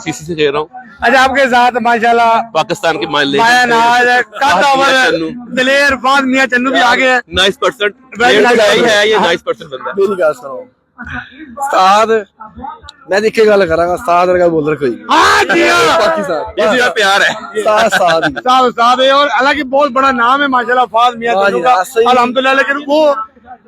CC से खेल रहा हूँ। अच्छा, आपके साथ माशाल्लाह पाकिस्तान के माया नाज दिलेर फाद मियां चन्नू भी आ गए हैं। 90% है ये 90% बंदा है। मेरी गल सुनो उस्ताद, मैं दिखे गल करांगा उस्ताद वर्गा बोलर कोई नहीं। हाँ जी हाँ। पाकिस्तान ये जो प्यार है उस्ताद उस्ताद ही। उस्ताद उस्ताद है, और हालांकि बहुत बड़ा नाम है माशाल्लाह फाद मियां हाँ चन्नू जी, का हाँ, सही। अल्हम्दुलिल्लाह। लेकिन वो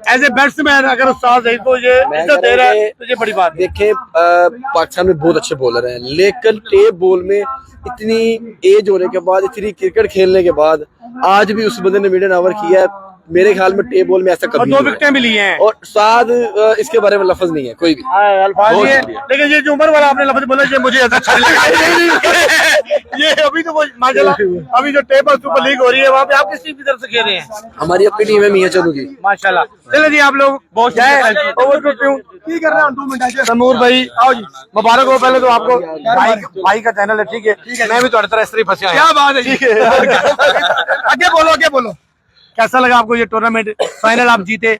एज ए बैट्समैन अगर उस्ताद है तो ये मैं इज्जत दे रहा है, तो ये बड़ी बात है। देखे पाकिस्तान में बहुत अच्छे बॉलर हैं, लेकिन टेप बॉल में इतनी एज होने के बाद, इतनी क्रिकेट खेलने के बाद आज भी उस बंदे ने मिडन ओवर किया है। मेरे ख्याल में टेप बॉल में ऐसा और कभी 2 नहीं विकेटें भी ली हैं। है। और उस्ताद इसके बारे में लफ्ज नहीं है कोई भी। अल्फाज ही है, लेकिन ये जो उमर वाला आपने लफ्ज बोला ये मुझे ऐसा अच्छा नहीं लगा। ये अभी तो वो माशाल्लाह अभी जो टेबल सुपर लीग हो रही है वहाँ पे आप किस टीम की तरफ से खेल रहे हैं? हमारी अपनी टीम है मियां चन्नू की। माशाल्लाह। चलो जी, आप लोग बहुत जाए ओवर टू क्यों की कर रहे हैं 2 मिनट। तमूर भाई आओ जी, मुबारक हो पहले तो आपको। भाई का चैनल है, ठीक है, मैं भी थोड़ी तरह इस तरह फंसे क्या बात है, ठीक है। आगे बोलो कैसा लगा आपको ये टूर्नामेंट? फाइनल आप जीते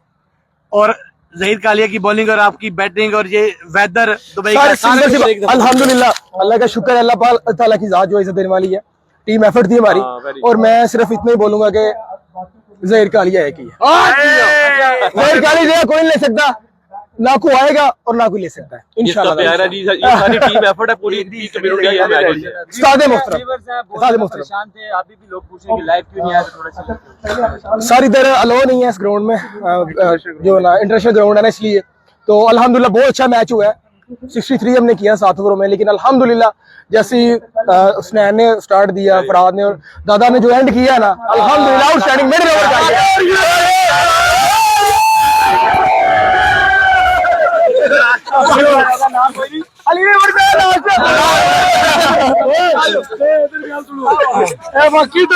और ज़हीर कालिया की बॉलिंग और आपकी बैटिंग और ये वेदर दुबई का अल्हम्दुलिल्लाह, अल्लाह का शुक्र है, अल्लाह ताला की जात जो इज्जत देने वाली है। टीम एफर्ट थी हमारी, और मैं सिर्फ इतना ही बोलूंगा कि ज़हीर कालिया है की ज़हीर कालिया कोई नहीं ले सकता, ना को आएगा और ना कोई ले सकता है इंशाल्लाह। प्यार है जी, ये सारी टीम एफर्ट है, पूरी कम्युनिटी है मैच। उस्ताद मोहतरम परेशान थे, अभी भी लोग पूछ रहे हैं कि लाइव क्यों नहीं आया, थोड़ा सा सर इधर अलो नहीं है इस ग्राउंड में, जो ना इंटरनेशनल ग्राउंड है ना, इसलिए तो अल्हम्दुलिल्लाह बहुत अच्छा मैच हुआ है। 63 हमने किया 7 ओवरों में, लेकिन अल्हम्दुलिल्लाह जैसे उसनैन ने स्टार्ट दिया, फराद ने और दादा ने जो एंड किया ना, अल्हम्दुलिल्लाह आउटस्टैंडिंग मिड ओवर का बाकी तो